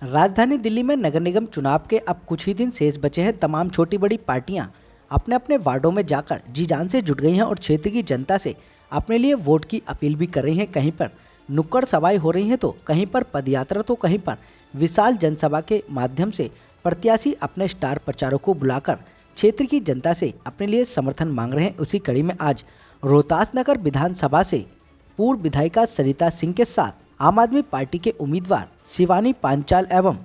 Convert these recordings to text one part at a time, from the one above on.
राजधानी दिल्ली में नगर निगम चुनाव के अब कुछ ही दिन शेष बचे हैं। तमाम छोटी बड़ी पार्टियां अपने अपने वार्डों में जाकर जी जान से जुट गई हैं और क्षेत्र की जनता से अपने लिए वोट की अपील भी कर रही हैं। कहीं पर नुक्कड़ सभाएं हो रही हैं तो कहीं पर पदयात्रा, तो कहीं पर विशाल जनसभा के माध्यम से प्रत्याशी अपने स्टार प्रचारकों को बुलाकर क्षेत्र की जनता से अपने लिए समर्थन मांग रहे हैं। उसी कड़ी में आज रोहतास नगर विधानसभा से पूर्व विधायिका सरिता सिंह के साथ आम आदमी पार्टी के उम्मीदवार शिवानी पांचाल एवं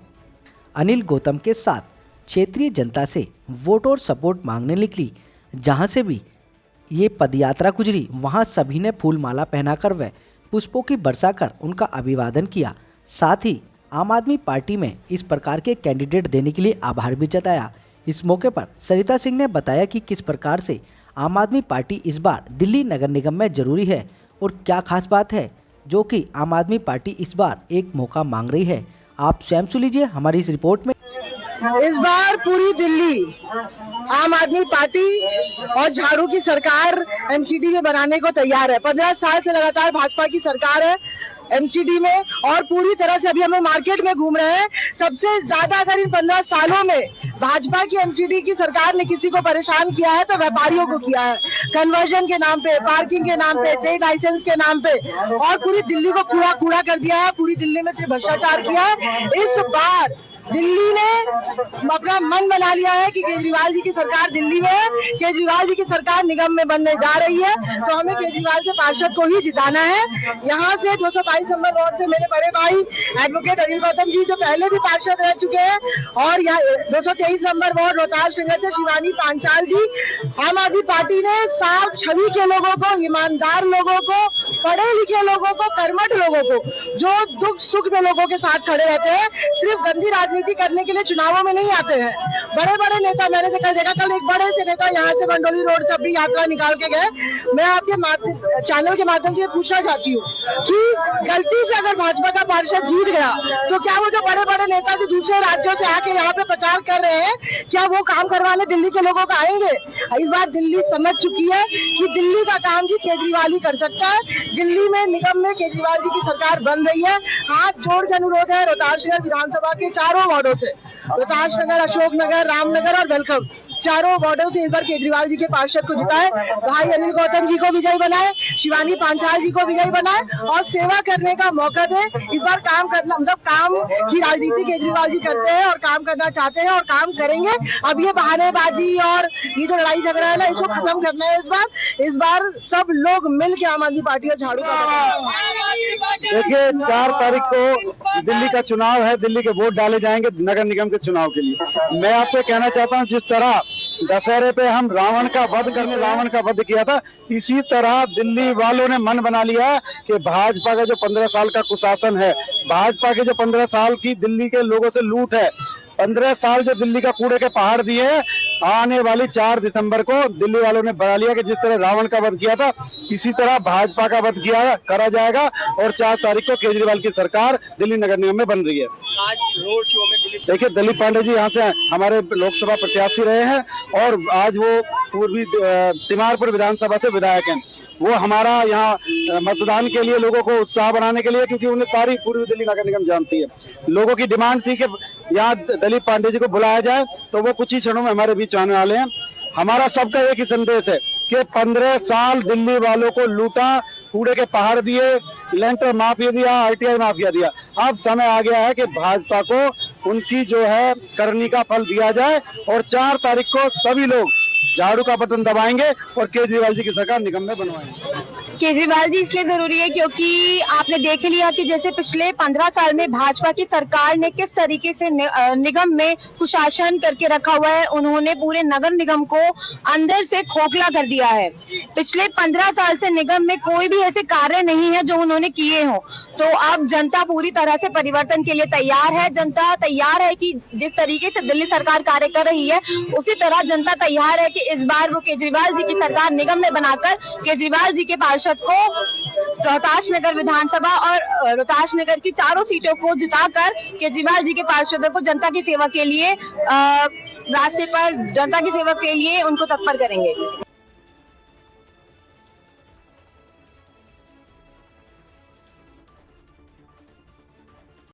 अनिल गौतम के साथ क्षेत्रीय जनता से वोट और सपोर्ट मांगने निकली। जहां से भी ये पदयात्रा गुजरी, वहां सभी ने फूल माला पहनाकर व पुष्पों की बरसा कर उनका अभिवादन किया। साथ ही आम आदमी पार्टी में इस प्रकार के कैंडिडेट देने के लिए आभार भी जताया। इस मौके पर सरिता सिंह ने बताया कि किस प्रकार से आम आदमी पार्टी इस बार दिल्ली नगर निगम में जरूरी है और क्या खास बात है जो कि आम आदमी पार्टी इस बार एक मौका मांग रही है। आप स्वयं सुन लीजिए हमारी इस रिपोर्ट में। इस बार पूरी दिल्ली आम आदमी पार्टी और झाड़ू की सरकार एमसीडी में बनाने को तैयार है। 15 साल से लगातार भाजपा की सरकार है एमसीडी में और पूरी तरह से अभी हम मार्केट में घूम रहे हैं। सबसे ज्यादा अगर इन 15 सालों में भाजपा की एमसीडी की सरकार ने किसी को परेशान किया है तो व्यापारियों को किया है। कन्वर्जन के नाम पे, पार्किंग के नाम पे, ट्रेड लाइसेंस के नाम पे और पूरी दिल्ली को कूड़ा कर दिया है। पूरी दिल्ली में सिर्फ भ्रष्टाचार किया है। इस बार दिल्ली ने अपना मन बना लिया है कि केजरीवाल जी की सरकार दिल्ली में है, केजरीवाल जी की सरकार निगम में बनने जा रही है, तो हमें केजरीवाल के पार्षद को ही जिताना है। यहाँ से 222 नंबर वार्ड से मेरे बड़े भाई एडवोकेट अनिल गौतम जी जो पहले भी पार्षद रह चुके हैं और यहाँ 223 नंबर वार्ड रोहतास नगर से शिवानी पांचाल जी। आम आदमी पार्टी ने साफ छवि के लोगों को, ईमानदार लोगों को, पढ़े लिखे लोगों को, कर्मठ लोगों को, जो दुख सुख में लोगों के साथ खड़े रहते हैं, सिर्फ गंदी राजनीति करने के लिए चुनावों में नहीं आते हैं। बड़े बड़े नेता मैंने देखा कल एक बड़े से नेता यहाँ से मंडोली रोड तक भी यात्रा निकाल के गए। मैं आपके चैनल के माध्यम से पूछना चाहती हूँ कि गलती से अगर भाजपा का पार्षद जीत गया तो क्या वो जो बड़े बड़े नेता जो दूसरे राज्यों से आके यहाँ पे प्रचार कर रहे हैं, क्या वो काम करवाने दिल्ली के लोगों को आएंगे? इस बार दिल्ली समझ चुकी है कि दिल्ली का काम भी केजरीवाल ही कर सकता है। दिल्ली में निगम में केजरीवाल जी की सरकार बन रही है। हाथ जोड़ के अनुरोध है रोहतास नगर विधानसभा के चारों वार्डों से, रोहतास नगर, अशोक नगर, रामनगर और वेलकम, चारों वार्डों से इस बार केजरीवाल जी के पार्षद को जिताए, भाई अनिल गौतम जी को विजयी बनाए, शिवानी पांचाल जी को विजयी बनाए और सेवा करने का मौका दे। इस बार काम करना, मतलब काम की राजनीति केजरीवाल जी करते हैं और काम करना चाहते हैं और काम करेंगे। अब ये बहानेबाजी और ये जो लड़ाई झगड़ा है ना, इसको खत्म करना है। इस बार सब लोग मिल के आम आदमी पार्टी और झाड़ू का। देखिए 4 तारीख को दिल्ली का चुनाव है, दिल्ली के वोट डाले जाएंगे नगर निगम के चुनाव के लिए। मैं आपको कहना चाहता हूँ जिस तरह दशहरे पे हम रावण का वध किया था, इसी तरह दिल्ली वालों ने मन बना लिया है कि भाजपा का जो 15 साल का कुशासन है, भाजपा के जो 15 साल की दिल्ली के लोगों से लूट है, 15 साल जो दिल्ली का कूड़े के पहाड़ दिए हैं, आने वाली 4 दिसंबर को दिल्ली वालों ने बना लिया कि जिस तरह रावण का वध किया था इसी तरह भाजपा का वध करा जाएगा और 4 तारीख को केजरीवाल की सरकार दिल्ली नगर निगम में बन रही है। आज रोड शो में देखिए दिलीप पांडे जी यहाँ से हमारे लोकसभा प्रत्याशी रहे हैं और आज वो पूर्वी तिमारपुर विधानसभा से विधायक हैं। वो हमारा यहाँ मतदान के लिए लोगों को उत्साह बनाने के लिए, क्योंकि उन्हें सारी पूर्वी दिल्ली नगर निगम जानती है, लोगों की डिमांड थी कि यहाँ दिलीप पांडे जी को बुलाया जाए, तो वो कुछ ही क्षणों में हमारे बीच आने वाले हैं। हमारा सबका एक ही संदेश है कि 15 साल दिल्ली वालों को लूटा, कूड़े के पहाड़ दिए, लेंटर माफिया दिया, आरटीआई माफिया दिया। अब समय आ गया है कि भाजपा को उनकी जो है करनी का फल दिया जाए और 4 तारीख को सभी लोग झाड़ू का बटन दबाएंगे और केजरीवाल जी की सरकार निगम में बनवाएंगे। केजरीवाल जी इसलिए जरूरी है क्योंकि आपने देख लिया कि जैसे पिछले 15 साल में भाजपा की सरकार ने किस तरीके से निगम में कुशासन करके रखा हुआ है। उन्होंने पूरे नगर निगम को अंदर से खोखला कर दिया है। पिछले 15 साल से निगम में कोई भी ऐसे कार्य नहीं है जो उन्होंने किए हों। तो अब जनता पूरी तरह से परिवर्तन के लिए तैयार है। जनता तैयार है कि जिस तरीके से दिल्ली सरकार कार्य कर रही है उसी तरह जनता तैयार है कि इस बार वो केजरीवाल जी की सरकार निगम में बनाकर केजरीवाल जी के पार्षद को रोहतास नगर विधानसभा और रोहतास नगर की चारों सीटों को जिताकर केजरीवाल जी के पार्षदों को जनता की सेवा के लिए रास्ते पर जनता की सेवा के लिए उनको तत्पर करेंगे।